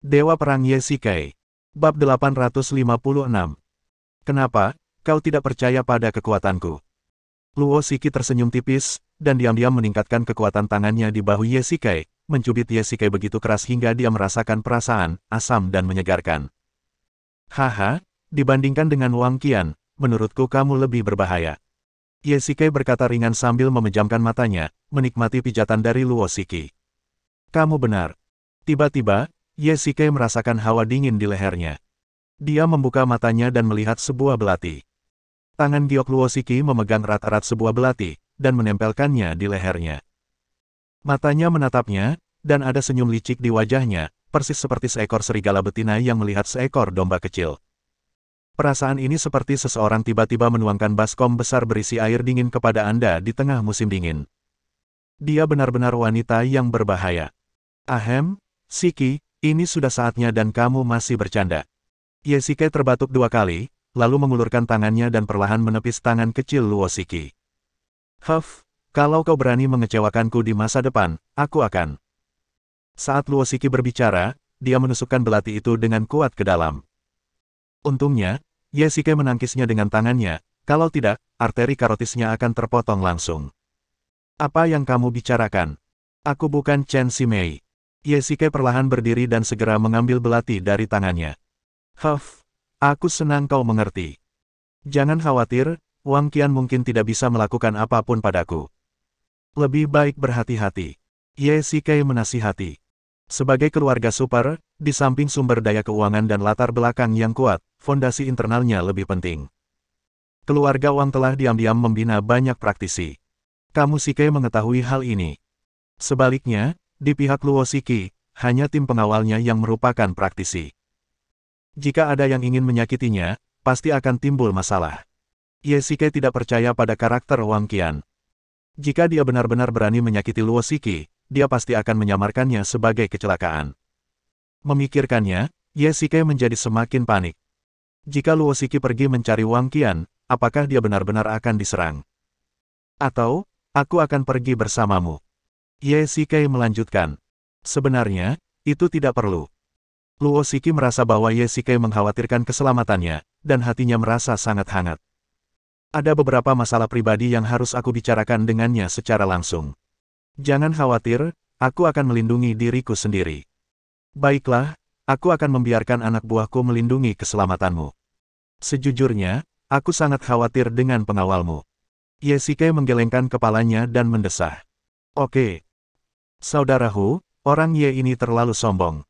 Dewa Perang Ye Shikai. Bab 856. Kenapa, kau tidak percaya pada kekuatanku? Luo Shiki tersenyum tipis, dan diam-diam meningkatkan kekuatan tangannya di bahu Ye Shikai, mencubit Ye Shikai begitu keras hingga dia merasakan perasaan, asam dan menyegarkan. Haha, dibandingkan dengan Wang Qian, menurutku kamu lebih berbahaya. Ye Shikai berkata ringan sambil memejamkan matanya, menikmati pijatan dari Luo Shiki. Kamu benar. Tiba-tiba, Ye Shikai merasakan hawa dingin di lehernya. Dia membuka matanya dan melihat sebuah belati. Tangan giok Luo Shiki memegang erat-erat sebuah belati, dan menempelkannya di lehernya. Matanya menatapnya, dan ada senyum licik di wajahnya, persis seperti seekor serigala betina yang melihat seekor domba kecil. Perasaan ini seperti seseorang tiba-tiba menuangkan baskom besar berisi air dingin kepada Anda di tengah musim dingin. Dia benar-benar wanita yang berbahaya. Ahem, Shiki, ini sudah saatnya dan kamu masih bercanda. Ye Shikai terbatuk 2 kali, lalu mengulurkan tangannya dan perlahan menepis tangan kecil Luo Shiki. Huff, kalau kau berani mengecewakanku di masa depan, aku akan. Saat Luo Shiki berbicara, dia menusukkan belati itu dengan kuat ke dalam. Untungnya, Ye Shikai menangkisnya dengan tangannya, kalau tidak, arteri karotisnya akan terpotong langsung. Apa yang kamu bicarakan? Aku bukan Chen Shimei. Ye Shikai perlahan berdiri dan segera mengambil belati dari tangannya. Huff, aku senang kau mengerti. Jangan khawatir, Wang Qian mungkin tidak bisa melakukan apapun padaku. Lebih baik berhati-hati. Ye Shikai menasihati. Sebagai keluarga super, di samping sumber daya keuangan dan latar belakang yang kuat, fondasi internalnya lebih penting. Keluarga Wang telah diam-diam membina banyak praktisi. Kamu Shikai mengetahui hal ini. Sebaliknya, di pihak Luo Shiki, hanya tim pengawalnya yang merupakan praktisi. Jika ada yang ingin menyakitinya, pasti akan timbul masalah. Ye Shikai tidak percaya pada karakter Wang Qian. Jika dia benar-benar berani menyakiti Luo Shiki, dia pasti akan menyamarkannya sebagai kecelakaan. Memikirkannya, Ye Shikai menjadi semakin panik. Jika Luo Shiki pergi mencari Wang Qian, apakah dia benar-benar akan diserang? Atau, aku akan pergi bersamamu. Ye Shikai melanjutkan. Sebenarnya, itu tidak perlu. Luo Shiki merasa bahwa Ye Shikai mengkhawatirkan keselamatannya, dan hatinya merasa sangat hangat. Ada beberapa masalah pribadi yang harus aku bicarakan dengannya secara langsung. Jangan khawatir, aku akan melindungi diriku sendiri. Baiklah, aku akan membiarkan anak buahku melindungi keselamatanmu. Sejujurnya, aku sangat khawatir dengan pengawalmu. Ye Shikai menggelengkan kepalanya dan mendesah. Oke. Saudaraku, orang Ye ini terlalu sombong.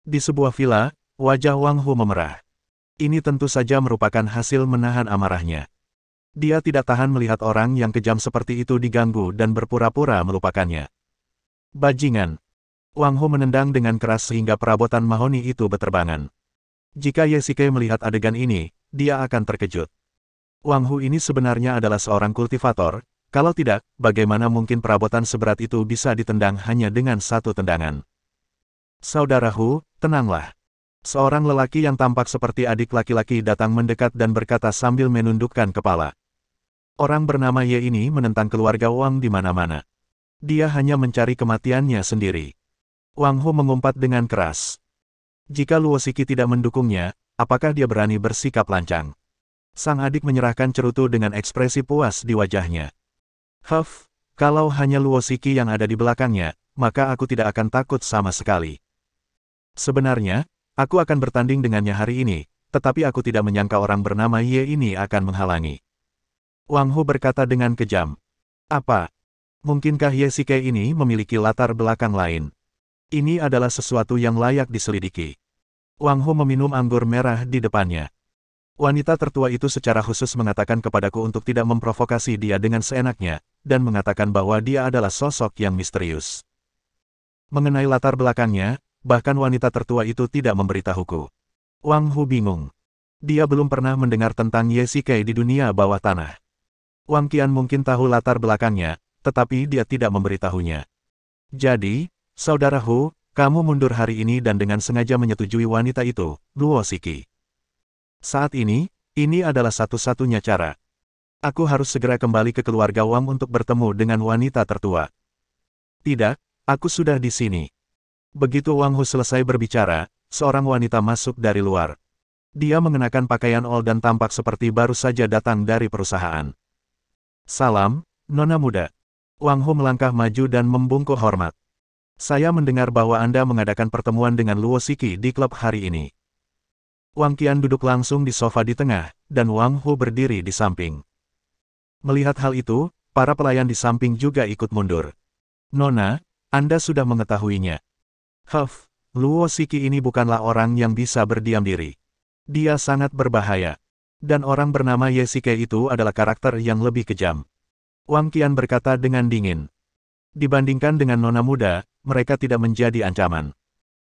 Di sebuah villa, wajah Wang Hu memerah. Ini tentu saja merupakan hasil menahan amarahnya. Dia tidak tahan melihat orang yang kejam seperti itu diganggu dan berpura-pura melupakannya. Bajingan. Wang Hu menendang dengan keras sehingga perabotan mahoni itu beterbangan. Jika Ye Shikai melihat adegan ini, dia akan terkejut. Wang Hu ini sebenarnya adalah seorang kultivator. Kalau tidak, bagaimana mungkin perabotan seberat itu bisa ditendang hanya dengan satu tendangan? Saudaraku, tenanglah. Seorang lelaki yang tampak seperti adik laki-laki datang mendekat dan berkata sambil menundukkan kepala. Orang bernama Ye ini menentang keluarga Wang di mana-mana. Dia hanya mencari kematiannya sendiri. Wang Hu mengumpat dengan keras. Jika Luo Shiki tidak mendukungnya, apakah dia berani bersikap lancang? Sang adik menyerahkan cerutu dengan ekspresi puas di wajahnya. Huff, kalau hanya Luo Shiki yang ada di belakangnya, maka aku tidak akan takut sama sekali. Sebenarnya, aku akan bertanding dengannya hari ini, tetapi aku tidak menyangka orang bernama Ye ini akan menghalangi. Wang Hu berkata dengan kejam. Apa? Mungkinkah Ye Shikai ini memiliki latar belakang lain? Ini adalah sesuatu yang layak diselidiki. Wang Hu meminum anggur merah di depannya. Wanita tertua itu secara khusus mengatakan kepadaku untuk tidak memprovokasi dia dengan seenaknya, dan mengatakan bahwa dia adalah sosok yang misterius. Mengenai latar belakangnya, bahkan wanita tertua itu tidak memberitahuku. Wang Hu bingung. Dia belum pernah mendengar tentang Ye Shikai di dunia bawah tanah. Wang Qian mungkin tahu latar belakangnya, tetapi dia tidak memberitahunya. Jadi, saudaraku, kamu mundur hari ini dan dengan sengaja menyetujui wanita itu, Luo Shiki. Saat ini adalah satu-satunya cara. Aku harus segera kembali ke keluarga Wang untuk bertemu dengan wanita tertua. Tidak, aku sudah di sini. Begitu Wang Hu selesai berbicara, seorang wanita masuk dari luar. Dia mengenakan pakaian old dan tampak seperti baru saja datang dari perusahaan. Salam, Nona muda. Wang Hu melangkah maju dan membungkuk hormat. Saya mendengar bahwa Anda mengadakan pertemuan dengan Luo Xiki di klub hari ini. Wang Qian duduk langsung di sofa di tengah, dan Wang Hu berdiri di samping. Melihat hal itu, para pelayan di samping juga ikut mundur. Nona, Anda sudah mengetahuinya. Huff, Luo Xiki ini bukanlah orang yang bisa berdiam diri. Dia sangat berbahaya. Dan orang bernama Ye Xike itu adalah karakter yang lebih kejam. Wang Qian berkata dengan dingin. Dibandingkan dengan Nona muda, mereka tidak menjadi ancaman.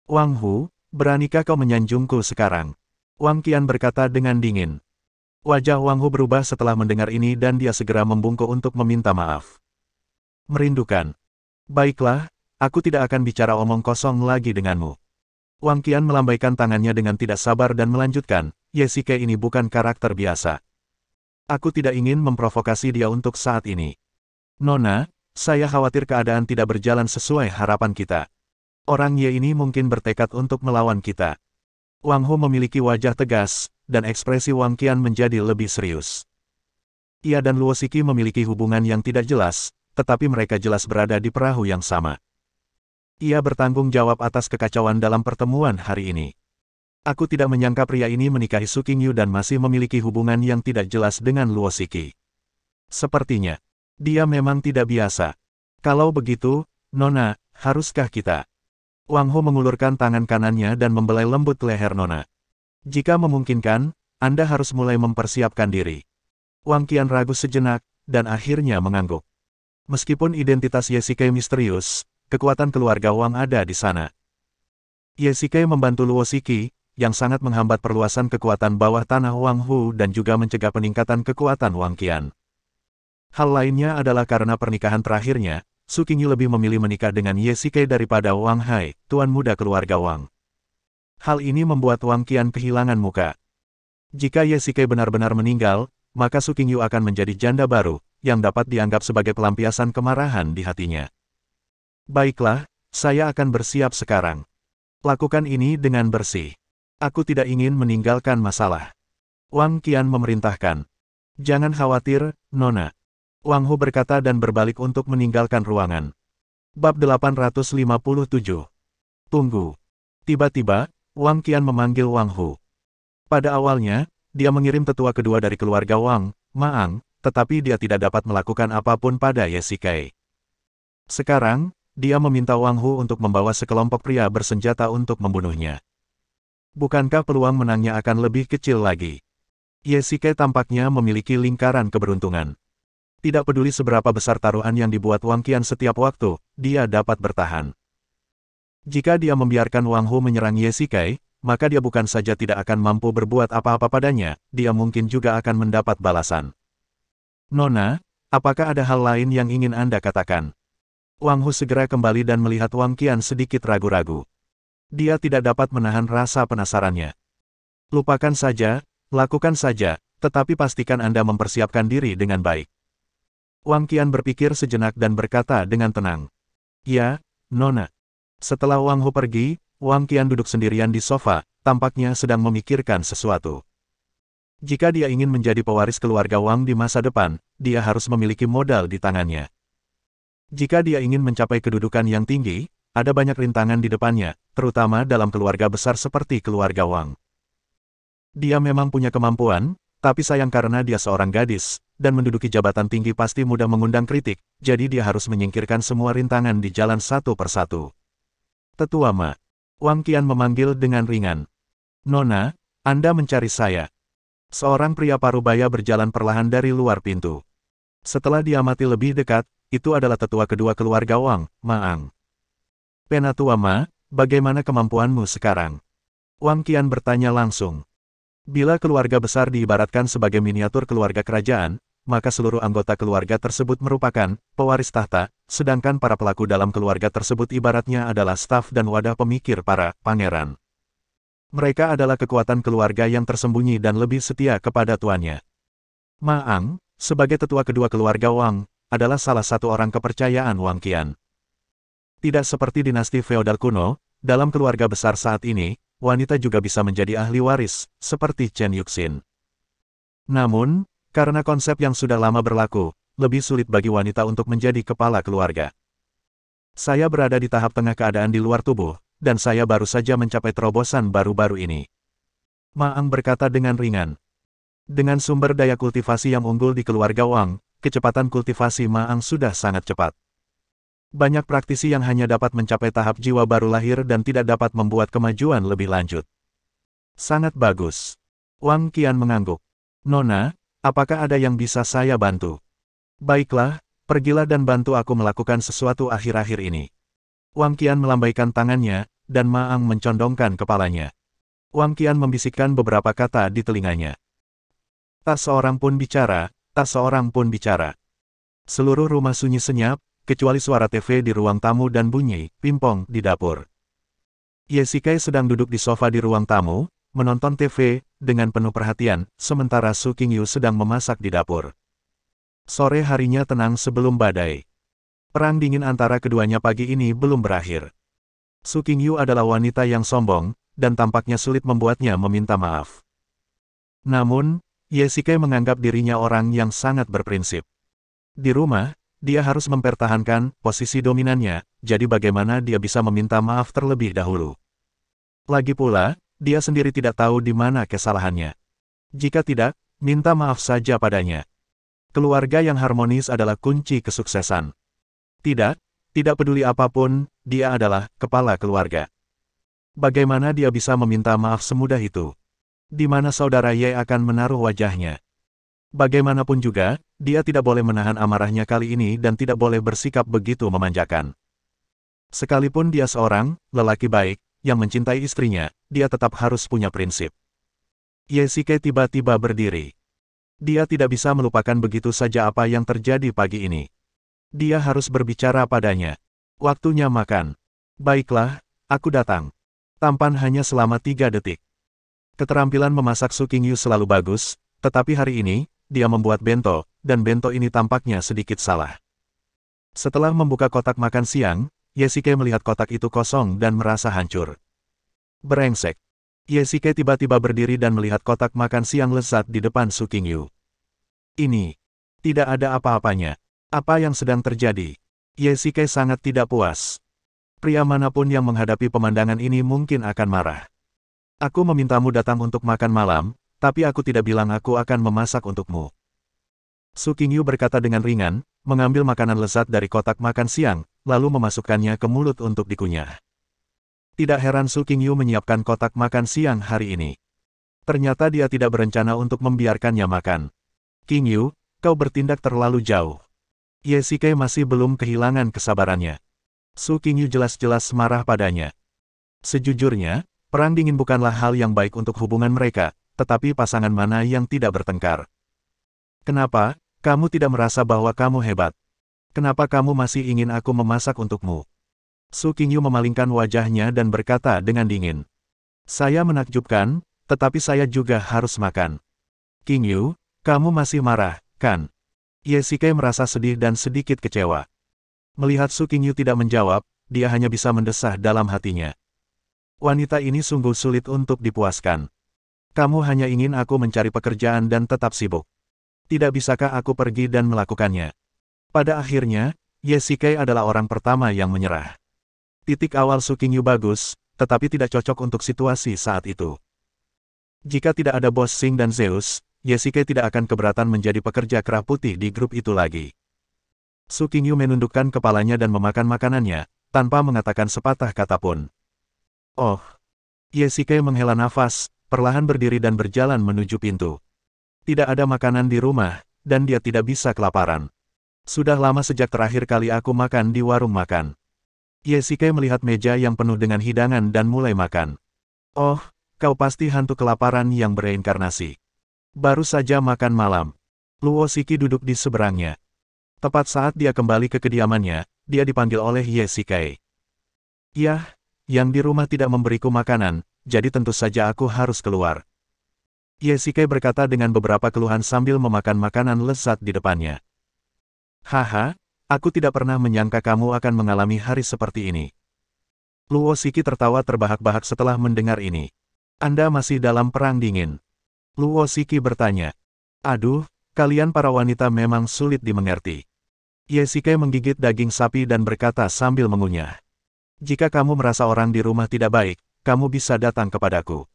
Wang Hu, beranikah kau menyanjungku sekarang? Wang Qian berkata dengan dingin. Wajah Wang Hu berubah setelah mendengar ini dan dia segera membungkuk untuk meminta maaf. Merindukan. Baiklah, aku tidak akan bicara omong kosong lagi denganmu. Wang Qian melambaikan tangannya dengan tidak sabar dan melanjutkan, Ye Xike ini bukan karakter biasa. Aku tidak ingin memprovokasi dia untuk saat ini. Nona, saya khawatir keadaan tidak berjalan sesuai harapan kita. Orang Ye ini mungkin bertekad untuk melawan kita. Wang Hu memiliki wajah tegas, dan ekspresi Wang Qian menjadi lebih serius. Ia dan Luo Xiki memiliki hubungan yang tidak jelas, tetapi mereka jelas berada di perahu yang sama. Ia bertanggung jawab atas kekacauan dalam pertemuan hari ini. Aku tidak menyangka pria ini menikahi Su Qingyu dan masih memiliki hubungan yang tidak jelas dengan Luo Xiki. Sepertinya, dia memang tidak biasa. Kalau begitu, Nona, haruskah kita? Wang Hu mengulurkan tangan kanannya dan membelai lembut leher Nona. Jika memungkinkan, Anda harus mulai mempersiapkan diri. Wang Qian ragu sejenak, dan akhirnya mengangguk. Meskipun identitas Ye Xike misterius, kekuatan keluarga Wang ada di sana. Ye Xike membantu Luo Xiki, yang sangat menghambat perluasan kekuatan bawah tanah Wang Hu dan juga mencegah peningkatan kekuatan Wang Qian. Hal lainnya adalah karena pernikahan terakhirnya, Su Qingyu lebih memilih menikah dengan Ye Xike daripada Wang Hai, tuan muda keluarga Wang. Hal ini membuat Wang Qian kehilangan muka. Jika Ye Xike benar-benar meninggal, maka Su Qingyu akan menjadi janda baru, yang dapat dianggap sebagai pelampiasan kemarahan di hatinya. Baiklah, saya akan bersiap sekarang. Lakukan ini dengan bersih. Aku tidak ingin meninggalkan masalah. Wang Qian memerintahkan. Jangan khawatir, Nona. Wang Hu berkata dan berbalik untuk meninggalkan ruangan. Bab 857. Tunggu. Tiba-tiba, Wang Qian memanggil Wang Hu. Pada awalnya, dia mengirim tetua kedua dari keluarga Wang, Maang, tetapi dia tidak dapat melakukan apapun pada Ye Xike. Sekarang, dia meminta Wang Hu untuk membawa sekelompok pria bersenjata untuk membunuhnya. Bukankah peluang menangnya akan lebih kecil lagi? Ye Xike tampaknya memiliki lingkaran keberuntungan. Tidak peduli seberapa besar taruhan yang dibuat Wang Qian setiap waktu, dia dapat bertahan. Jika dia membiarkan Wang Hu menyerang Ye Xike, maka dia bukan saja tidak akan mampu berbuat apa-apa padanya, dia mungkin juga akan mendapat balasan. Nona, apakah ada hal lain yang ingin Anda katakan? Wang Hu segera kembali dan melihat Wang Qian sedikit ragu-ragu. Dia tidak dapat menahan rasa penasarannya. Lupakan saja, lakukan saja, tetapi pastikan Anda mempersiapkan diri dengan baik. Wang Qian berpikir sejenak dan berkata dengan tenang. Ya, Nona. Setelah Wang Hu pergi, Wang Qian duduk sendirian di sofa, tampaknya sedang memikirkan sesuatu. Jika dia ingin menjadi pewaris keluarga Wang di masa depan, dia harus memiliki modal di tangannya. Jika dia ingin mencapai kedudukan yang tinggi, ada banyak rintangan di depannya, terutama dalam keluarga besar seperti keluarga Wang. Dia memang punya kemampuan, tapi sayang karena dia seorang gadis, dan menduduki jabatan tinggi pasti mudah mengundang kritik, jadi dia harus menyingkirkan semua rintangan di jalan satu persatu. Tetua Ma. Wang Qian memanggil dengan ringan. Nona, Anda mencari saya. Seorang pria parubaya berjalan perlahan dari luar pintu. Setelah diamati lebih dekat, itu adalah tetua kedua keluarga Wang, Maang. Penatua Ma, bagaimana kemampuanmu sekarang? Wang Qian bertanya langsung. Bila keluarga besar diibaratkan sebagai miniatur keluarga kerajaan, maka seluruh anggota keluarga tersebut merupakan pewaris tahta, sedangkan para pelaku dalam keluarga tersebut ibaratnya adalah staf dan wadah pemikir para pangeran. Mereka adalah kekuatan keluarga yang tersembunyi dan lebih setia kepada tuannya. Maang, sebagai tetua kedua keluarga Wang, adalah salah satu orang kepercayaan Wang Qian. Tidak seperti dinasti feodal kuno, dalam keluarga besar saat ini, wanita juga bisa menjadi ahli waris, seperti Chen Yuxin. Namun, karena konsep yang sudah lama berlaku, lebih sulit bagi wanita untuk menjadi kepala keluarga. Saya berada di tahap tengah keadaan di luar tubuh, dan saya baru saja mencapai terobosan baru-baru ini. Ma Ang berkata dengan ringan. Dengan sumber daya kultivasi yang unggul di keluarga Wang, kecepatan kultivasi Ma Ang sudah sangat cepat. Banyak praktisi yang hanya dapat mencapai tahap jiwa baru lahir dan tidak dapat membuat kemajuan lebih lanjut. Sangat bagus. Wang Qian mengangguk. Nona, apakah ada yang bisa saya bantu? Baiklah, pergilah dan bantu aku melakukan sesuatu akhir-akhir ini. Wang Qian melambaikan tangannya, dan Ma Ang mencondongkan kepalanya. Wang Qian membisikkan beberapa kata di telinganya. Tak seorang pun bicara, tak seorang pun bicara. Seluruh rumah sunyi senyap, kecuali suara TV di ruang tamu dan bunyi pingpong di dapur. Ye Shikai sedang duduk di sofa di ruang tamu, menonton TV, dengan penuh perhatian, sementara Su Qingyu sedang memasak di dapur. Sore harinya tenang sebelum badai. Perang dingin antara keduanya pagi ini belum berakhir. Su Qingyu adalah wanita yang sombong, dan tampaknya sulit membuatnya meminta maaf. Namun, Ye Shikai menganggap dirinya orang yang sangat berprinsip. Di rumah, dia harus mempertahankan posisi dominannya, jadi bagaimana dia bisa meminta maaf terlebih dahulu. Lagi pula, dia sendiri tidak tahu di mana kesalahannya. Jika tidak, minta maaf saja padanya. Keluarga yang harmonis adalah kunci kesuksesan. Tidak peduli apapun, dia adalah kepala keluarga. Bagaimana dia bisa meminta maaf semudah itu? Di mana saudara Ye akan menaruh wajahnya? Bagaimanapun juga, dia tidak boleh menahan amarahnya kali ini dan tidak boleh bersikap begitu memanjakan. Sekalipun dia seorang lelaki baik, yang mencintai istrinya, dia tetap harus punya prinsip. Ye Shikai tiba-tiba berdiri. Dia tidak bisa melupakan begitu saja apa yang terjadi pagi ini. Dia harus berbicara padanya. Waktunya makan. Baiklah, aku datang. Tampan hanya selama 3 detik. Keterampilan memasak Su Qingyu selalu bagus, tetapi hari ini, dia membuat bento, dan bento ini tampaknya sedikit salah. Setelah membuka kotak makan siang, Ye Shikai melihat kotak itu kosong dan merasa hancur. Brengsek. Ye Shikai tiba-tiba berdiri dan melihat kotak makan siang lezat di depan Su Qingyu. Ini. Tidak ada apa-apanya. Apa yang sedang terjadi? Ye Shikai sangat tidak puas. Pria manapun yang menghadapi pemandangan ini mungkin akan marah. Aku memintamu datang untuk makan malam, tapi aku tidak bilang aku akan memasak untukmu. Su Qingyu berkata dengan ringan, mengambil makanan lezat dari kotak makan siang, lalu memasukkannya ke mulut untuk dikunyah. Tidak heran Su Qingyu menyiapkan kotak makan siang hari ini. Ternyata dia tidak berencana untuk membiarkannya makan. Qingyu, kau bertindak terlalu jauh. Ye Shikai masih belum kehilangan kesabarannya. Su Qingyu jelas-jelas marah padanya. Sejujurnya, perang dingin bukanlah hal yang baik untuk hubungan mereka, tetapi pasangan mana yang tidak bertengkar? Kenapa, kamu tidak merasa bahwa kamu hebat? Kenapa kamu masih ingin aku memasak untukmu? Su Qingyu memalingkan wajahnya dan berkata dengan dingin. Saya menakjubkan, tetapi saya juga harus makan. Qingyu, kamu masih marah, kan? Ye Shikai merasa sedih dan sedikit kecewa. Melihat Su Qingyu tidak menjawab, dia hanya bisa mendesah dalam hatinya. Wanita ini sungguh sulit untuk dipuaskan. Kamu hanya ingin aku mencari pekerjaan dan tetap sibuk. Tidak bisakah aku pergi dan melakukannya? Pada akhirnya, Ye Shikai adalah orang pertama yang menyerah. Titik awal Su Qingyu bagus, tetapi tidak cocok untuk situasi saat itu. Jika tidak ada bos Xing dan Zeus, Ye Shikai tidak akan keberatan menjadi pekerja kerah putih di grup itu lagi. Su Qingyu menundukkan kepalanya dan memakan makanannya, tanpa mengatakan sepatah kata pun. Oh! Ye Shikai menghela nafas, perlahan berdiri dan berjalan menuju pintu. Tidak ada makanan di rumah, dan dia tidak bisa kelaparan. Sudah lama sejak terakhir kali aku makan di warung makan. Ye Shikai melihat meja yang penuh dengan hidangan dan mulai makan. Oh, kau pasti hantu kelaparan yang bereinkarnasi. Baru saja makan malam. Luo Shiki duduk di seberangnya. Tepat saat dia kembali ke kediamannya, dia dipanggil oleh Ye Shikai. Yah, yang di rumah tidak memberiku makanan, jadi tentu saja aku harus keluar. Ye Shikai berkata dengan beberapa keluhan sambil memakan makanan lezat di depannya. Haha, aku tidak pernah menyangka kamu akan mengalami hari seperti ini. Luo Shiki tertawa terbahak-bahak setelah mendengar ini. Anda masih dalam perang dingin. Luo Shiki bertanya. Aduh, kalian para wanita memang sulit dimengerti. Ye Shikai menggigit daging sapi dan berkata sambil mengunyah. Jika kamu merasa orang di rumah tidak baik, kamu bisa datang kepadaku.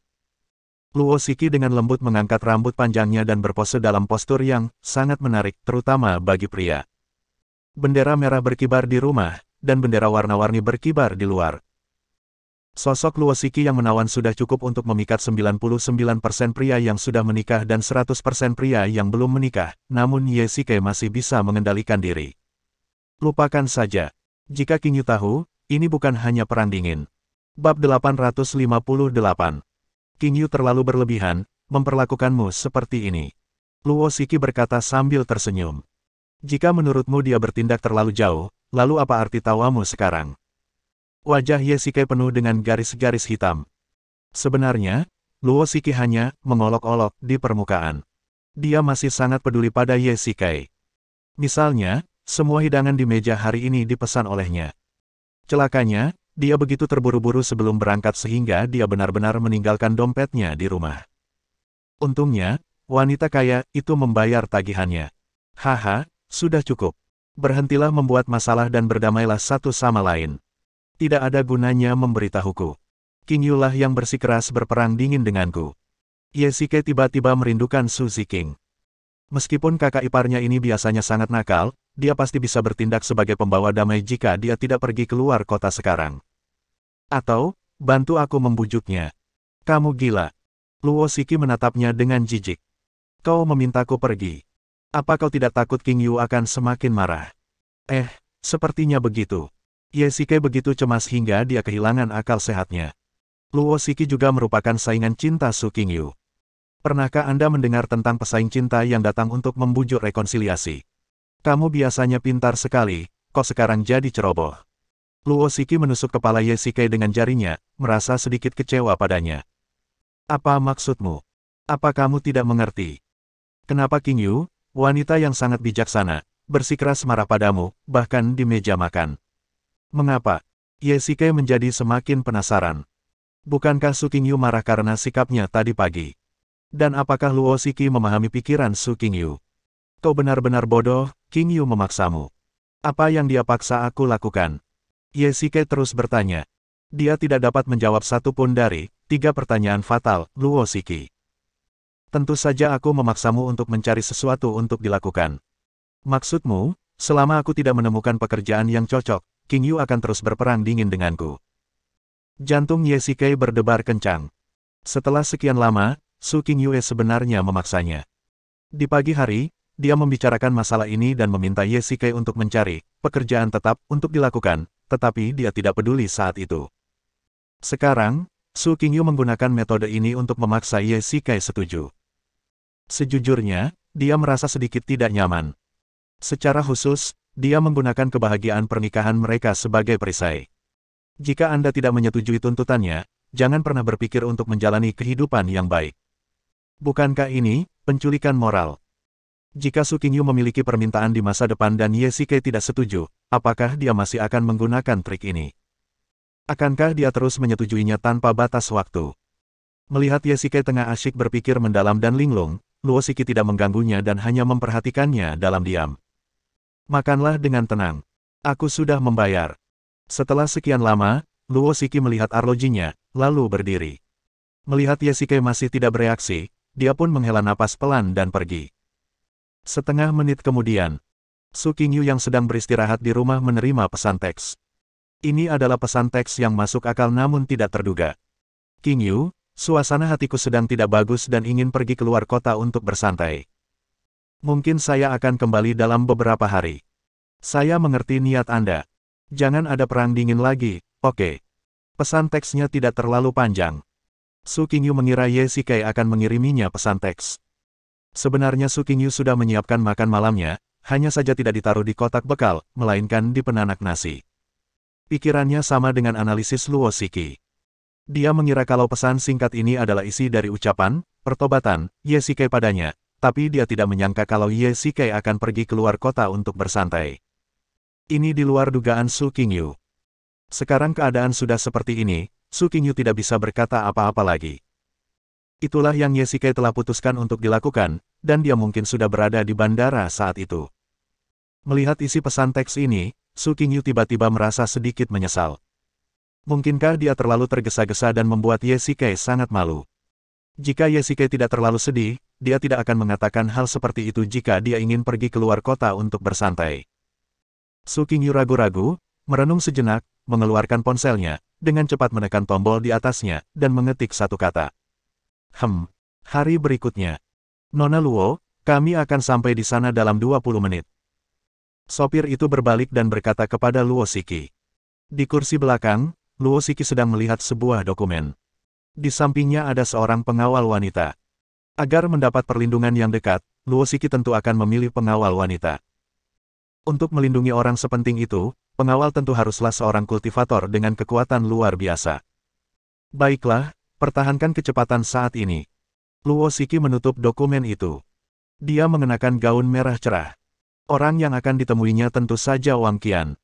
Luo Shiki dengan lembut mengangkat rambut panjangnya dan berpose dalam postur yang sangat menarik, terutama bagi pria. Bendera merah berkibar di rumah, dan bendera warna-warni berkibar di luar. Sosok Luo Shiki yang menawan sudah cukup untuk memikat 99% pria yang sudah menikah dan 100% pria yang belum menikah, namun Ye Shikai masih bisa mengendalikan diri. Lupakan saja. Jika King Yu tahu, ini bukan hanya perang dingin. Bab 858. King Yu terlalu berlebihan, memperlakukanmu seperti ini. Luo Shiki berkata sambil tersenyum. Jika menurutmu dia bertindak terlalu jauh, lalu apa arti tawamu sekarang? Wajah Ye Shikai penuh dengan garis-garis hitam. Sebenarnya, Luo Shiki hanya mengolok-olok di permukaan. Dia masih sangat peduli pada Ye Shikai. Misalnya, semua hidangan di meja hari ini dipesan olehnya. Celakanya, dia begitu terburu-buru sebelum berangkat sehingga dia benar-benar meninggalkan dompetnya di rumah. Untungnya, wanita kaya itu membayar tagihannya. Haha, sudah cukup. Berhentilah membuat masalah dan berdamailah satu sama lain. Tidak ada gunanya memberitahuku. King Yu lah yang bersikeras berperang dingin denganku. Ye Shikai tiba-tiba merindukan Su Ziking. Meskipun kakak iparnya ini biasanya sangat nakal, dia pasti bisa bertindak sebagai pembawa damai jika dia tidak pergi keluar kota sekarang. Atau, bantu aku membujuknya. Kamu gila. Luo Shiki menatapnya dengan jijik. Kau memintaku pergi. Apa kau tidak takut King Yu akan semakin marah? Sepertinya begitu. Ye Shikai begitu cemas hingga dia kehilangan akal sehatnya. Luo Shiki juga merupakan saingan cinta Su King Yu. Pernahkah Anda mendengar tentang pesaing cinta yang datang untuk membujuk rekonsiliasi? Kamu biasanya pintar sekali, kok sekarang jadi ceroboh. Luo Shiki menusuk kepala Ye Shikai dengan jarinya, merasa sedikit kecewa padanya. Apa maksudmu? Apa kamu tidak mengerti? Kenapa King Yu, wanita yang sangat bijaksana, bersikeras marah padamu, bahkan di meja makan? Mengapa? Ye Shikai menjadi semakin penasaran. Bukankah Su King Yu marah karena sikapnya tadi pagi? Dan apakah Luo Shiki memahami pikiran Su King Yu? Kau benar-benar bodoh, King Yu memaksamu. Apa yang dia paksa aku lakukan? Ye Shikai terus bertanya. Dia tidak dapat menjawab satu pun dari 3 pertanyaan fatal Luo Shiki. Tentu saja aku memaksamu untuk mencari sesuatu untuk dilakukan. Maksudmu, selama aku tidak menemukan pekerjaan yang cocok, King Yu akan terus berperang dingin denganku. Jantung Ye Shikai berdebar kencang. Setelah sekian lama, Su King Yu sebenarnya memaksanya. Di pagi hari, dia membicarakan masalah ini dan meminta Ye Shikai untuk mencari pekerjaan tetap untuk dilakukan, tetapi dia tidak peduli saat itu. Sekarang, Su King Yu menggunakan metode ini untuk memaksa Ye Shikai setuju. Sejujurnya, dia merasa sedikit tidak nyaman. Secara khusus, dia menggunakan kebahagiaan pernikahan mereka sebagai perisai. Jika Anda tidak menyetujui tuntutannya, jangan pernah berpikir untuk menjalani kehidupan yang baik. Bukankah ini penculikan moral? Jika Su King Yu memiliki permintaan di masa depan dan Ye Shikai tidak setuju, apakah dia masih akan menggunakan trik ini? Akankah dia terus menyetujuinya tanpa batas waktu? Melihat Ye Shikai tengah asyik berpikir mendalam dan linglung, Luo Shiki tidak mengganggunya dan hanya memperhatikannya dalam diam. Makanlah dengan tenang. Aku sudah membayar. Setelah sekian lama, Luo Shiki melihat arlojinya, lalu berdiri. Melihat Ye Shikai masih tidak bereaksi, dia pun menghela napas pelan dan pergi. Setengah menit kemudian, Su King Yu yang sedang beristirahat di rumah menerima pesan teks. Ini adalah pesan teks yang masuk akal namun tidak terduga. King Yu, suasana hatiku sedang tidak bagus dan ingin pergi keluar kota untuk bersantai. Mungkin saya akan kembali dalam beberapa hari. Saya mengerti niat Anda. Jangan ada perang dingin lagi, oke? Pesan teksnya tidak terlalu panjang. Su King Yu mengira Ye Shikai akan mengiriminya pesan teks. Sebenarnya Su King Yu sudah menyiapkan makan malamnya, hanya saja tidak ditaruh di kotak bekal, melainkan di penanak nasi. Pikirannya sama dengan analisis Luo Shiki. Dia mengira kalau pesan singkat ini adalah isi dari ucapan pertobatan Ye Shikai padanya, tapi dia tidak menyangka kalau Ye Shikai akan pergi keluar kota untuk bersantai. Ini di luar dugaan Su King Yu. Sekarang keadaan sudah seperti ini, Su Qingyu tidak bisa berkata apa-apa lagi. Itulah yang Ye Shikai telah putuskan untuk dilakukan, dan dia mungkin sudah berada di bandara saat itu. Melihat isi pesan teks ini, Su Qingyu tiba-tiba merasa sedikit menyesal. Mungkinkah dia terlalu tergesa-gesa dan membuat Ye Shikai sangat malu? Jika Ye Shikai tidak terlalu sedih, dia tidak akan mengatakan hal seperti itu jika dia ingin pergi keluar kota untuk bersantai. Su Qingyu ragu-ragu, merenung sejenak, mengeluarkan ponselnya, dengan cepat menekan tombol di atasnya, dan mengetik satu kata. Hari berikutnya. Nona Luo, kami akan sampai di sana dalam 20 menit. Sopir itu berbalik dan berkata kepada Luo Shiki. Di kursi belakang, Luo Shiki sedang melihat sebuah dokumen. Di sampingnya ada seorang pengawal wanita. Agar mendapat perlindungan yang dekat, Luo Shiki tentu akan memilih pengawal wanita. Untuk melindungi orang sepenting itu, pengawal tentu haruslah seorang kultivator dengan kekuatan luar biasa. Baiklah, pertahankan kecepatan saat ini. Luo Shiki menutup dokumen itu. Dia mengenakan gaun merah cerah. Orang yang akan ditemuinya tentu saja Wang Qian.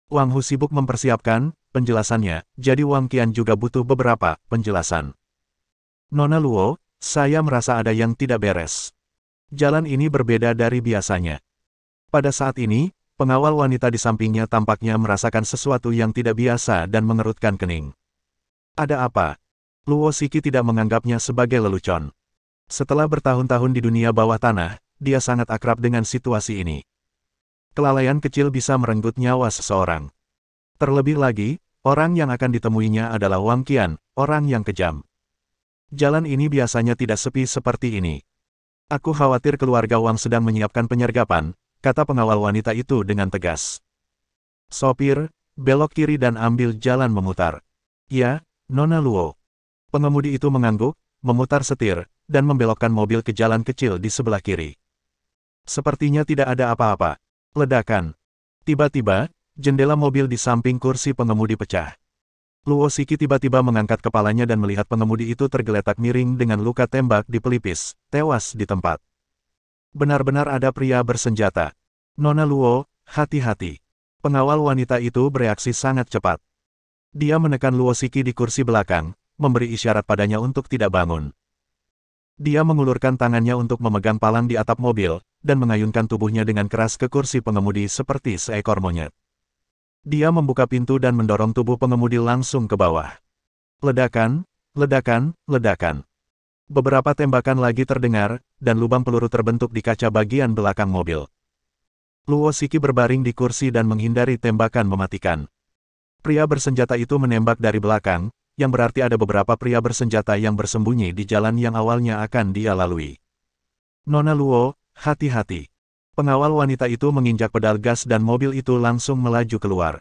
Wang Hu sibuk mempersiapkan penjelasannya, jadi Wang Qian juga butuh beberapa penjelasan. Nona Luo, saya merasa ada yang tidak beres. Jalan ini berbeda dari biasanya. Pada saat ini, pengawal wanita di sampingnya tampaknya merasakan sesuatu yang tidak biasa dan mengerutkan kening. Ada apa? Luo Shiki tidak menganggapnya sebagai lelucon. Setelah bertahun-tahun di dunia bawah tanah, dia sangat akrab dengan situasi ini. Kelalaian kecil bisa merenggut nyawa seseorang. Terlebih lagi, orang yang akan ditemuinya adalah Wang Qian, orang yang kejam. Jalan ini biasanya tidak sepi seperti ini. Aku khawatir keluarga Wang sedang menyiapkan penyergapan, kata pengawal wanita itu dengan tegas. Sopir, belok kiri dan ambil jalan memutar. Ya, Nona Luo. Pengemudi itu mengangguk, memutar setir, dan membelokkan mobil ke jalan kecil di sebelah kiri. Sepertinya tidak ada apa-apa. Ledakan. Tiba-tiba, jendela mobil di samping kursi pengemudi pecah. Luo Shiki tiba-tiba mengangkat kepalanya dan melihat pengemudi itu tergeletak miring dengan luka tembak di pelipis, tewas di tempat. Benar-benar ada pria bersenjata. Nona Luo, hati-hati. Pengawal wanita itu bereaksi sangat cepat. Dia menekan Luo Shiki di kursi belakang, memberi isyarat padanya untuk tidak bangun. Dia mengulurkan tangannya untuk memegang palang di atap mobil, dan mengayunkan tubuhnya dengan keras ke kursi pengemudi seperti seekor monyet. Dia membuka pintu dan mendorong tubuh pengemudi langsung ke bawah. Ledakan, ledakan, ledakan. Beberapa tembakan lagi terdengar, dan lubang peluru terbentuk di kaca bagian belakang mobil. Luo Shiki berbaring di kursi dan menghindari tembakan mematikan. Pria bersenjata itu menembak dari belakang, yang berarti ada beberapa pria bersenjata yang bersembunyi di jalan yang awalnya akan dia lalui. Nona Luo, hati-hati. Pengawal wanita itu menginjak pedal gas dan mobil itu langsung melaju keluar.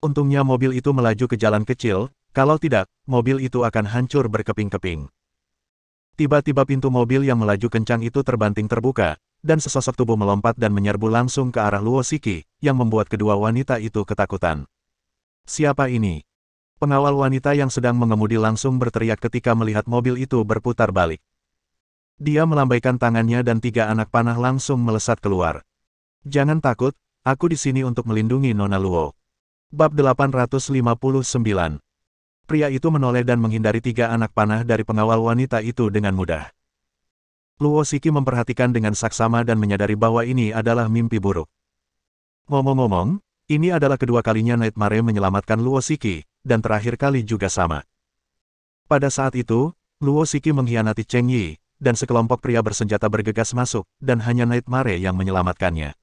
Untungnya mobil itu melaju ke jalan kecil, kalau tidak, mobil itu akan hancur berkeping-keping. Tiba-tiba pintu mobil yang melaju kencang itu terbanting terbuka, dan sesosok tubuh melompat dan menyerbu langsung ke arah Luo Shiki, yang membuat kedua wanita itu ketakutan. Siapa ini? Pengawal wanita yang sedang mengemudi langsung berteriak ketika melihat mobil itu berputar balik. Dia melambaikan tangannya dan 3 anak panah langsung melesat keluar. Jangan takut, aku di sini untuk melindungi Nona Luo. Bab 859. Pria itu menoleh dan menghindari 3 anak panah dari pengawal wanita itu dengan mudah. Luo Shiki memperhatikan dengan saksama dan menyadari bahwa ini adalah mimpi buruk. Ngomong-ngomong, ini adalah kedua kalinya Nightmare menyelamatkan Luo Shiki, dan terakhir kali juga sama. Pada saat itu, Luo Shiki mengkhianati Cheng Yi, dan sekelompok pria bersenjata bergegas masuk, dan hanya Nightmare yang menyelamatkannya.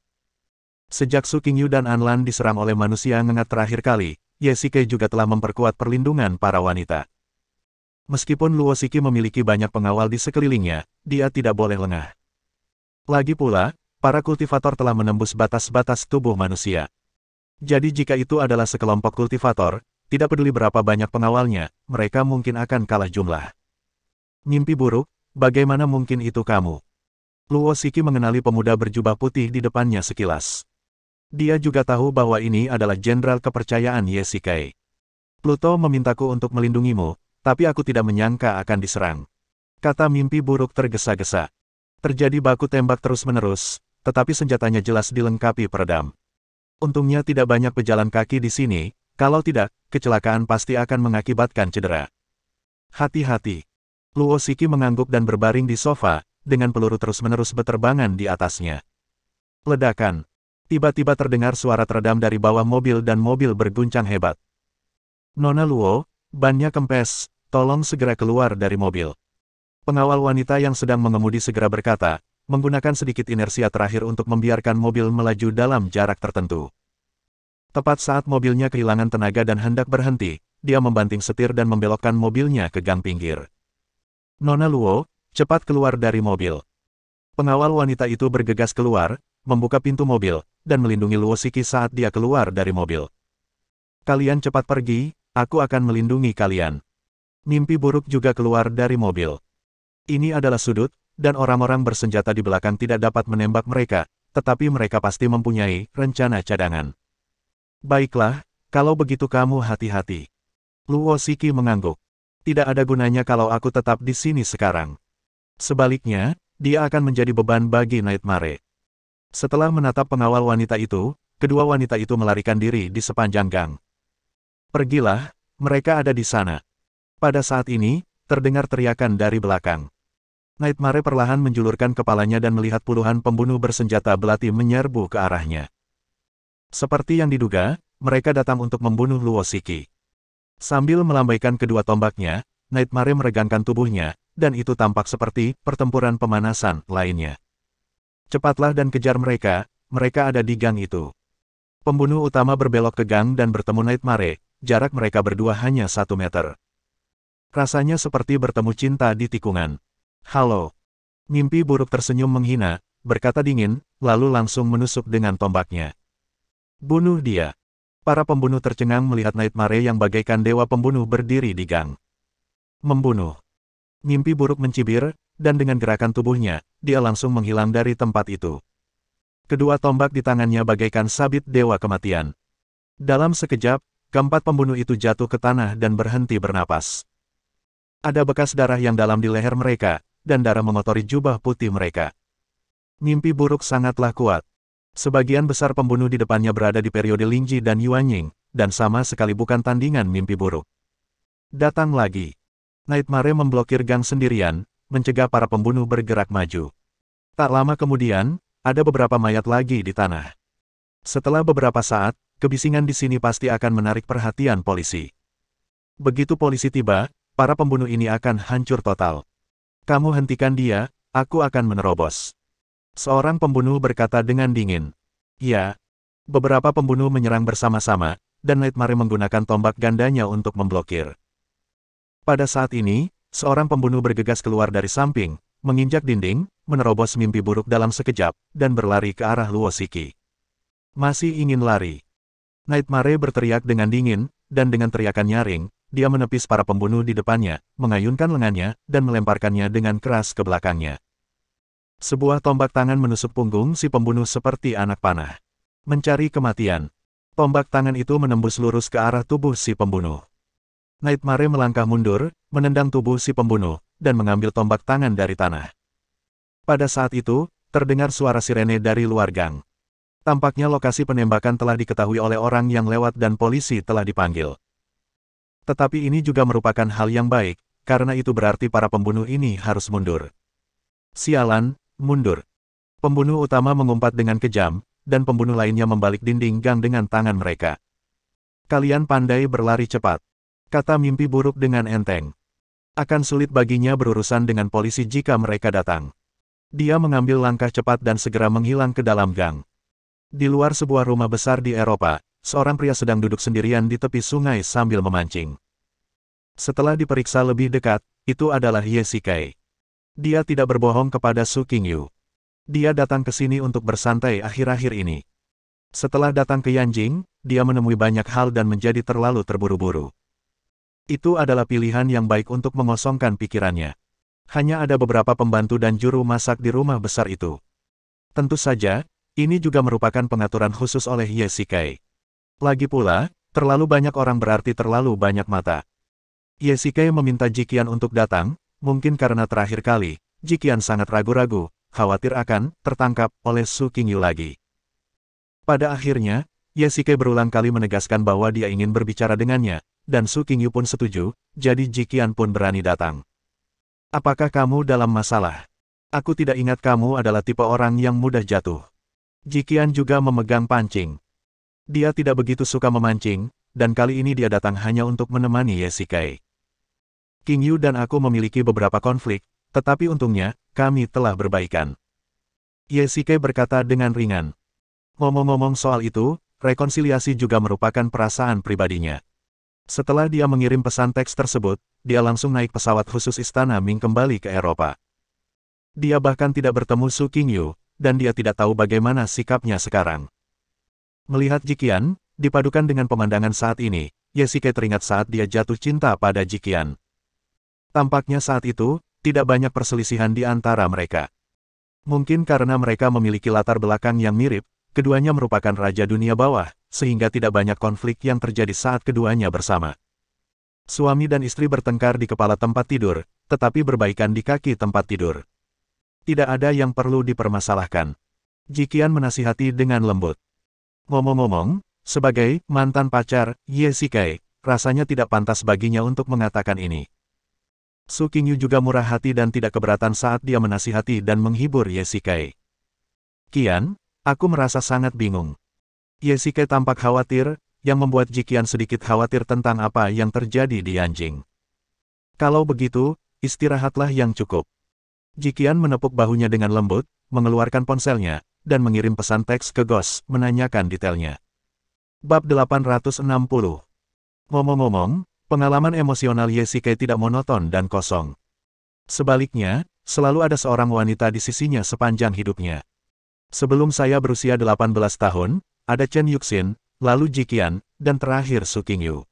Sejak Su Qingyu dan Anlan diserang oleh manusia ngengat terakhir kali, Ye Shikai juga telah memperkuat perlindungan para wanita. Meskipun Luo Shiki memiliki banyak pengawal di sekelilingnya, dia tidak boleh lengah. Lagi pula, para kultivator telah menembus batas-batas tubuh manusia. Jadi jika itu adalah sekelompok kultivator, tidak peduli berapa banyak pengawalnya, mereka mungkin akan kalah jumlah. Mimpi buruk, bagaimana mungkin itu kamu? Luo Shiki mengenali pemuda berjubah putih di depannya sekilas. Dia juga tahu bahwa ini adalah jenderal kepercayaan Ye Shikai. Pluto memintaku untuk melindungimu, tapi aku tidak menyangka akan diserang. Kata mimpi buruk tergesa-gesa. Terjadi baku tembak terus-menerus, tetapi senjatanya jelas dilengkapi peredam. Untungnya tidak banyak pejalan kaki di sini, Kalau tidak, kecelakaan pasti akan mengakibatkan cedera. Hati-hati. Luo Shiki mengangguk dan berbaring di sofa, dengan peluru terus-menerus berterbangan di atasnya. Ledakan. Tiba-tiba terdengar suara teredam dari bawah mobil dan mobil berguncang hebat. Nona Luo, bannya kempes, tolong segera keluar dari mobil. Pengawal wanita yang sedang mengemudi segera berkata, menggunakan sedikit inersia terakhir untuk membiarkan mobil melaju dalam jarak tertentu. Tepat saat mobilnya kehilangan tenaga dan hendak berhenti, dia membanting setir dan membelokkan mobilnya ke gang pinggir. Nona Luo, cepat keluar dari mobil. Pengawal wanita itu bergegas keluar, membuka pintu mobil, dan melindungi Luo Shiki saat dia keluar dari mobil. Kalian cepat pergi, aku akan melindungi kalian. Mimpi buruk juga keluar dari mobil. Ini adalah sudut, dan orang-orang bersenjata di belakang tidak dapat menembak mereka, tetapi mereka pasti mempunyai rencana cadangan. Baiklah, kalau begitu kamu hati-hati. Luo Shiki mengangguk. Tidak ada gunanya kalau aku tetap di sini sekarang. Sebaliknya, dia akan menjadi beban bagi Nightmare. Setelah menatap pengawal wanita itu, kedua wanita itu melarikan diri di sepanjang gang. Pergilah, mereka ada di sana. Pada saat ini, terdengar teriakan dari belakang. Nightmare perlahan menjulurkan kepalanya dan melihat puluhan pembunuh bersenjata belati menyerbu ke arahnya. Seperti yang diduga, mereka datang untuk membunuh Luo Shiki. Sambil melambaikan kedua tombaknya, Nightmare meregangkan tubuhnya, dan itu tampak seperti pertempuran pemanasan lainnya. Cepatlah dan kejar mereka, mereka ada di gang itu. Pembunuh utama berbelok ke gang dan bertemu Nightmare, jarak mereka berdua hanya 1 meter. Rasanya seperti bertemu cinta di tikungan. Halo. Mimpi buruk tersenyum menghina, berkata dingin, lalu langsung menusuk dengan tombaknya. Bunuh dia. Para pembunuh tercengang melihat Nightmare yang bagaikan dewa pembunuh berdiri di gang. Membunuh. Mimpi buruk mencibir, dan dengan gerakan tubuhnya, dia langsung menghilang dari tempat itu. Kedua tombak di tangannya bagaikan sabit dewa kematian. Dalam sekejap, keempat pembunuh itu jatuh ke tanah dan berhenti bernapas. Ada bekas darah yang dalam di leher mereka, dan darah mengotori jubah putih mereka. Mimpi buruk sangatlah kuat. Sebagian besar pembunuh di depannya berada di periode Lingji dan Yuanying, dan sama sekali bukan tandingan mimpi buruk. Datang lagi. Nightmare memblokir gang sendirian, mencegah para pembunuh bergerak maju. Tak lama kemudian, ada beberapa mayat lagi di tanah. Setelah beberapa saat, kebisingan di sini pasti akan menarik perhatian polisi. Begitu polisi tiba, para pembunuh ini akan hancur total. Kamu hentikan dia, aku akan menerobos. Seorang pembunuh berkata dengan dingin. Ya. Beberapa pembunuh menyerang bersama-sama, dan Nightmare menggunakan tombak gandanya untuk memblokir. Pada saat ini, seorang pembunuh bergegas keluar dari samping, menginjak dinding, menerobos mimpi buruk dalam sekejap, dan berlari ke arah Luo Shiki. Masih ingin lari. Nightmare berteriak dengan dingin, dan dengan teriakan nyaring, dia menepis para pembunuh di depannya, mengayunkan lengannya, dan melemparkannya dengan keras ke belakangnya. Sebuah tombak tangan menusuk punggung si pembunuh seperti anak panah. Mencari kematian. Tombak tangan itu menembus lurus ke arah tubuh si pembunuh. Nightmare melangkah mundur, menendang tubuh si pembunuh, dan mengambil tombak tangan dari tanah. Pada saat itu, terdengar suara sirene dari luar gang. Tampaknya lokasi penembakan telah diketahui oleh orang yang lewat dan polisi telah dipanggil. Tetapi ini juga merupakan hal yang baik, karena itu berarti para pembunuh ini harus mundur. Sialan, mundur. Pembunuh utama mengumpat dengan kejam, dan pembunuh lainnya membalik dinding gang dengan tangan mereka. Kalian pandai berlari cepat, kata mimpi buruk dengan enteng. Akan sulit baginya berurusan dengan polisi jika mereka datang. Dia mengambil langkah cepat dan segera menghilang ke dalam gang. Di luar sebuah rumah besar di Eropa, seorang pria sedang duduk sendirian di tepi sungai sambil memancing. Setelah diperiksa lebih dekat, itu adalah Ye Shikai. Dia tidak berbohong kepada Su Qingyu. Dia datang ke sini untuk bersantai akhir-akhir ini. Setelah datang ke Yanjing, dia menemui banyak hal dan menjadi terlalu terburu-buru. Itu adalah pilihan yang baik untuk mengosongkan pikirannya. Hanya ada beberapa pembantu dan juru masak di rumah besar itu. Tentu saja, ini juga merupakan pengaturan khusus oleh Ye Shikai. Lagi pula, terlalu banyak orang berarti terlalu banyak mata. Ye Shikai meminta Jiqian untuk datang, mungkin karena terakhir kali, Jiqian sangat ragu-ragu, khawatir akan tertangkap oleh Su Qingyu lagi. Pada akhirnya, Ye berulang kali menegaskan bahwa dia ingin berbicara dengannya, dan Su Qingyu pun setuju, jadi Ji Qian pun berani datang. Apakah kamu dalam masalah? Aku tidak ingat kamu adalah tipe orang yang mudah jatuh. Ji Qian juga memegang pancing. Dia tidak begitu suka memancing, dan kali ini dia datang hanya untuk menemani Ye Qingyu dan aku memiliki beberapa konflik, tetapi untungnya, kami telah berbaikan. Ye berkata dengan ringan. Ngomong-ngomong soal itu, rekonsiliasi juga merupakan perasaan pribadinya. Setelah dia mengirim pesan teks tersebut, dia langsung naik pesawat khusus Istana Ming kembali ke Eropa. Dia bahkan tidak bertemu Su Qingyu, dan dia tidak tahu bagaimana sikapnya sekarang. Melihat Ji Qian, dipadukan dengan pemandangan saat ini, Ye teringat saat dia jatuh cinta pada Ji Qian. Tampaknya saat itu, tidak banyak perselisihan di antara mereka. Mungkin karena mereka memiliki latar belakang yang mirip, keduanya merupakan raja dunia bawah, sehingga tidak banyak konflik yang terjadi saat keduanya bersama. Suami dan istri bertengkar di kepala tempat tidur, tetapi berbaikan di kaki tempat tidur. Tidak ada yang perlu dipermasalahkan. Ji Qian menasihati dengan lembut. Ngomong-ngomong, sebagai mantan pacar, Ye rasanya tidak pantas baginya untuk mengatakan ini. Su Qingyu juga murah hati dan tidak keberatan saat dia menasihati dan menghibur Ye Qian, aku merasa sangat bingung. Ye tampak khawatir, yang membuat Ji Qian sedikit khawatir tentang apa yang terjadi di Yanjing. Kalau begitu, istirahatlah yang cukup. Ji Qian menepuk bahunya dengan lembut, mengeluarkan ponselnya, dan mengirim pesan teks ke Ghost, menanyakan detailnya. Bab 860. Ngomong-ngomong, pengalaman emosional Ye tidak monoton dan kosong. Sebaliknya, selalu ada seorang wanita di sisinya sepanjang hidupnya. Sebelum saya berusia 18 tahun, ada Chen Yuxin, lalu Ji Qian, dan terakhir Su Qingyu.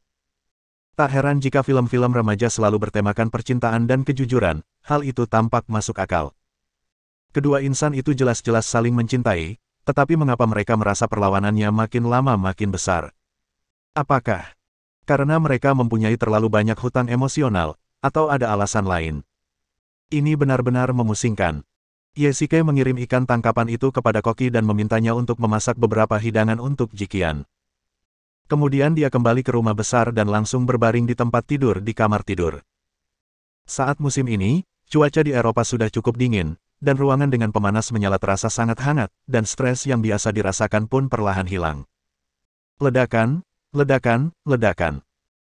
Tak heran jika film-film remaja selalu bertemakan percintaan dan kejujuran, hal itu tampak masuk akal. Kedua insan itu jelas-jelas saling mencintai, tetapi mengapa mereka merasa perlawanannya makin lama makin besar? Apakah karena mereka mempunyai terlalu banyak hutang emosional, atau ada alasan lain? Ini benar-benar memusingkan. Ye mengirim ikan tangkapan itu kepada koki dan memintanya untuk memasak beberapa hidangan untuk Ji Qian. Kemudian dia kembali ke rumah besar dan langsung berbaring di tempat tidur di kamar tidur. Saat musim ini, cuaca di Eropa sudah cukup dingin, dan ruangan dengan pemanas menyala terasa sangat hangat, dan stres yang biasa dirasakan pun perlahan hilang. Ledakan, ledakan, ledakan.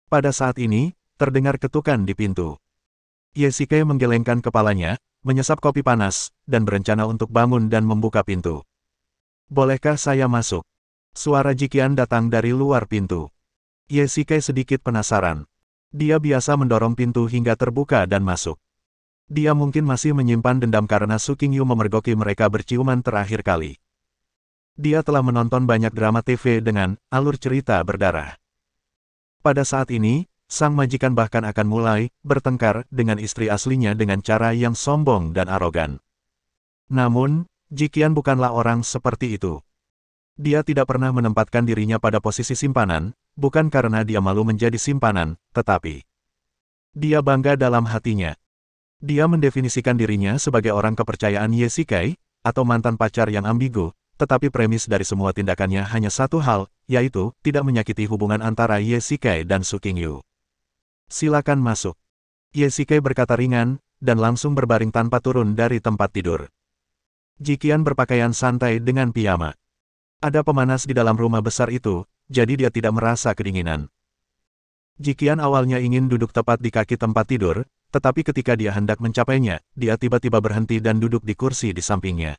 Pada saat ini, terdengar ketukan di pintu. Ye menggelengkan kepalanya, menyesap kopi panas, dan berencana untuk bangun dan membuka pintu. Bolehkah saya masuk? Suara Ji Qian datang dari luar pintu. Ye sedikit penasaran. Dia biasa mendorong pintu hingga terbuka dan masuk. Dia mungkin masih menyimpan dendam karena Su Qingyu memergoki mereka berciuman terakhir kali. Dia telah menonton banyak drama TV dengan alur cerita berdarah. Pada saat ini, sang majikan bahkan akan mulai bertengkar dengan istri aslinya dengan cara yang sombong dan arogan. Namun, Ji Qian bukanlah orang seperti itu. Dia tidak pernah menempatkan dirinya pada posisi simpanan, bukan karena dia malu menjadi simpanan, tetapi dia bangga dalam hatinya. Dia mendefinisikan dirinya sebagai orang kepercayaan Ye atau mantan pacar yang ambigu, tetapi premis dari semua tindakannya hanya satu hal, yaitu tidak menyakiti hubungan antara Ye dan Su Qingyu. Silakan masuk. Ye berkata ringan, dan langsung berbaring tanpa turun dari tempat tidur. Ji Qian berpakaian santai dengan piyama. Ada pemanas di dalam rumah besar itu, jadi dia tidak merasa kedinginan. Ji Qian awalnya ingin duduk tepat di kaki tempat tidur, tetapi ketika dia hendak mencapainya, dia tiba-tiba berhenti dan duduk di kursi di sampingnya.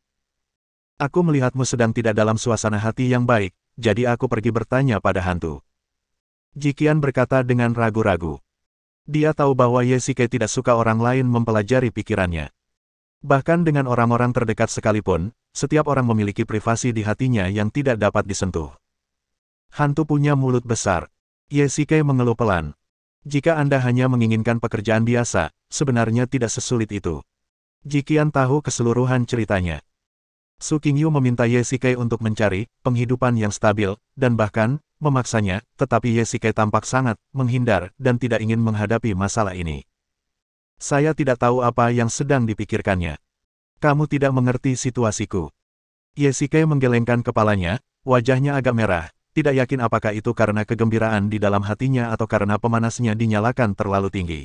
Aku melihatmu sedang tidak dalam suasana hati yang baik, jadi aku pergi bertanya pada hantu. Ji Qian berkata dengan ragu-ragu. Dia tahu bahwa Ye tidak suka orang lain mempelajari pikirannya. Bahkan dengan orang-orang terdekat sekalipun, setiap orang memiliki privasi di hatinya yang tidak dapat disentuh. Hantu punya mulut besar. Ye mengeluh pelan. Jika Anda hanya menginginkan pekerjaan biasa, sebenarnya tidak sesulit itu. Ji Qian tahu keseluruhan ceritanya. Su Qingyu meminta Ye untuk mencari penghidupan yang stabil, dan bahkan memaksanya, tetapi Ye tampak sangat menghindar dan tidak ingin menghadapi masalah ini. Saya tidak tahu apa yang sedang dipikirkannya. Kamu tidak mengerti situasiku. Ye menggelengkan kepalanya, wajahnya agak merah, tidak yakin apakah itu karena kegembiraan di dalam hatinya atau karena pemanasnya dinyalakan terlalu tinggi.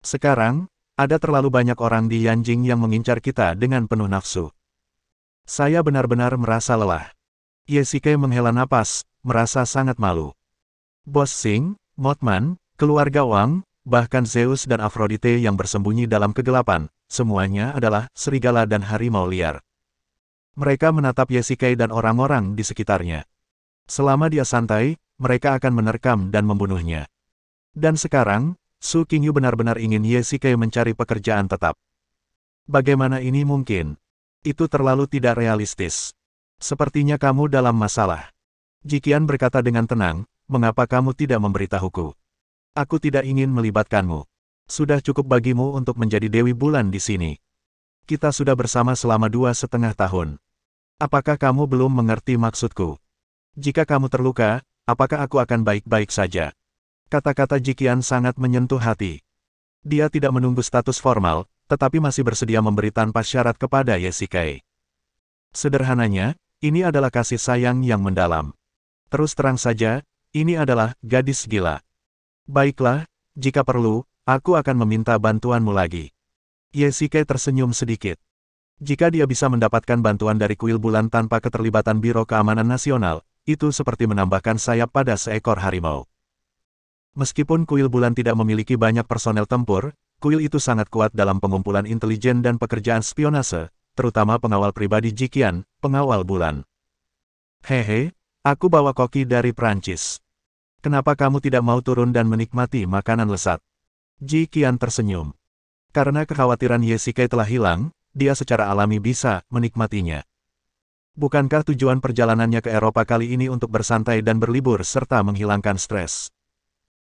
Sekarang, ada terlalu banyak orang di Yanjing yang mengincar kita dengan penuh nafsu. Saya benar-benar merasa lelah. Ye Xike menghela napas, merasa sangat malu. Bos Xing, Mothman, keluarga Wang, bahkan Zeus dan Aphrodite yang bersembunyi dalam kegelapan, semuanya adalah serigala dan harimau liar. Mereka menatap Ye Xike dan orang-orang di sekitarnya. Selama dia santai, mereka akan menerkam dan membunuhnya. Dan sekarang, Su Qingyu benar-benar ingin Ye Xike mencari pekerjaan tetap. Bagaimana ini mungkin? Itu terlalu tidak realistis. Sepertinya kamu dalam masalah. Jiqian berkata dengan tenang, mengapa kamu tidak memberitahuku? Aku tidak ingin melibatkanmu. Sudah cukup bagimu untuk menjadi Dewi Bulan di sini. Kita sudah bersama selama 2,5 tahun. Apakah kamu belum mengerti maksudku? Jika kamu terluka, apakah aku akan baik-baik saja? Kata-kata Jiqian sangat menyentuh hati. Dia tidak menunggu status formal, tetapi masih bersedia memberi tanpa syarat kepada Ye Xike. Sederhananya, ini adalah kasih sayang yang mendalam. Terus terang saja, ini adalah gadis gila. Baiklah, jika perlu, aku akan meminta bantuanmu lagi. Ye Xike tersenyum sedikit. Jika dia bisa mendapatkan bantuan dari kuil bulan tanpa keterlibatan Biro Keamanan Nasional, itu seperti menambahkan sayap pada seekor harimau. Meskipun kuil bulan tidak memiliki banyak personel tempur, kuil itu sangat kuat dalam pengumpulan intelijen dan pekerjaan spionase, terutama pengawal pribadi Jiqian, pengawal bulan. Hehe, aku bawa koki dari Prancis. Kenapa kamu tidak mau turun dan menikmati makanan lezat? Jiqian tersenyum. Karena kekhawatiran Ye Xike telah hilang, dia secara alami bisa menikmatinya. Bukankah tujuan perjalanannya ke Eropa kali ini untuk bersantai dan berlibur serta menghilangkan stres?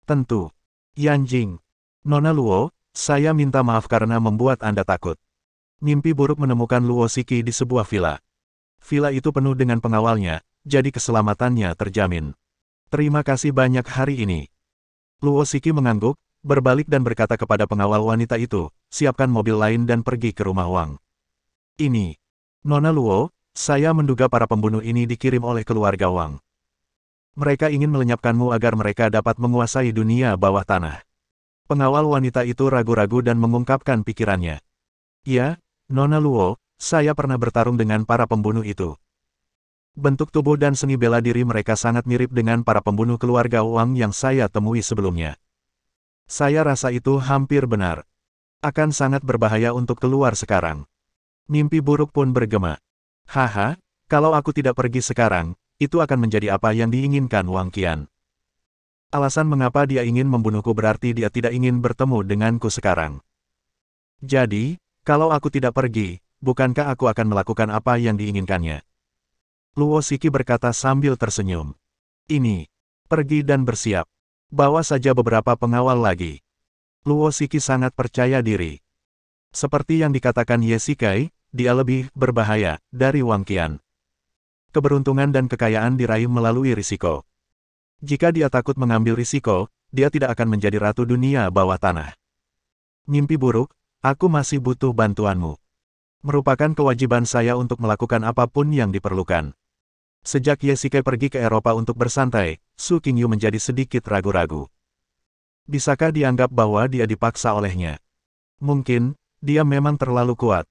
Tentu. Yanjing. Nona Luo, saya minta maaf karena membuat Anda takut. Mimpi buruk menemukan Luo Xiki di sebuah villa. Villa itu penuh dengan pengawalnya, jadi keselamatannya terjamin. Terima kasih banyak hari ini. Luo Xiki mengangguk, berbalik dan berkata kepada pengawal wanita itu, siapkan mobil lain dan pergi ke rumah Wang. Ini. Nona Luo, saya menduga para pembunuh ini dikirim oleh keluarga Wang. Mereka ingin melenyapkanmu agar mereka dapat menguasai dunia bawah tanah. Pengawal wanita itu ragu-ragu dan mengungkapkan pikirannya. Ya, Nona Luo, saya pernah bertarung dengan para pembunuh itu. Bentuk tubuh dan seni bela diri mereka sangat mirip dengan para pembunuh keluarga Wang yang saya temui sebelumnya. Saya rasa itu hampir benar. Akan sangat berbahaya untuk keluar sekarang. Mimpi buruk pun bergema. Haha, kalau aku tidak pergi sekarang, itu akan menjadi apa yang diinginkan Wang Qian. Alasan mengapa dia ingin membunuhku berarti dia tidak ingin bertemu denganku sekarang. Jadi, kalau aku tidak pergi, bukankah aku akan melakukan apa yang diinginkannya? Luo Xiki berkata sambil tersenyum. Ini, pergi dan bersiap. Bawa saja beberapa pengawal lagi. Luo Xiki sangat percaya diri. Seperti yang dikatakan Ye Xike, dia lebih berbahaya dari Wang Qian. Keberuntungan dan kekayaan diraih melalui risiko. Jika dia takut mengambil risiko, dia tidak akan menjadi ratu dunia bawah tanah. Mimpi buruk, aku masih butuh bantuanmu. Merupakan kewajiban saya untuk melakukan apapun yang diperlukan. Sejak Ye Xike pergi ke Eropa untuk bersantai, Su Qingyu menjadi sedikit ragu-ragu. Bisakah dianggap bahwa dia dipaksa olehnya? Mungkin, dia memang terlalu kuat.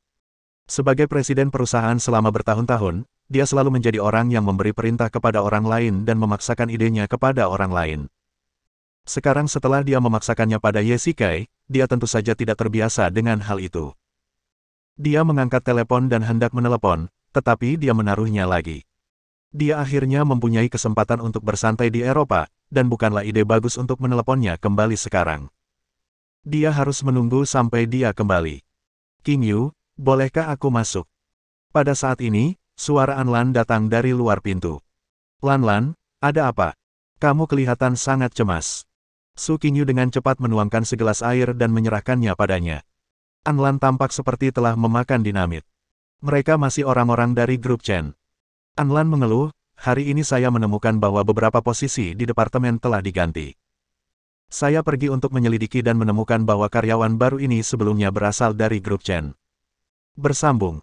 Sebagai presiden perusahaan selama bertahun-tahun, dia selalu menjadi orang yang memberi perintah kepada orang lain dan memaksakan idenya kepada orang lain. Sekarang setelah dia memaksakannya pada Ye Xike, dia tentu saja tidak terbiasa dengan hal itu. Dia mengangkat telepon dan hendak menelepon, tetapi dia menaruhnya lagi. Dia akhirnya mempunyai kesempatan untuk bersantai di Eropa, dan bukanlah ide bagus untuk meneleponnya kembali sekarang. Dia harus menunggu sampai dia kembali. Qingyu, bolehkah aku masuk? Pada saat ini, suara Anlan datang dari luar pintu. Lan, ada apa? Kamu kelihatan sangat cemas. Su Qingyu dengan cepat menuangkan segelas air dan menyerahkannya padanya. Anlan tampak seperti telah memakan dinamit. Mereka masih orang-orang dari grup Chen. Anlan mengeluh, hari ini saya menemukan bahwa beberapa posisi di departemen telah diganti. Saya pergi untuk menyelidiki dan menemukan bahwa karyawan baru ini sebelumnya berasal dari grup Chen. Bersambung.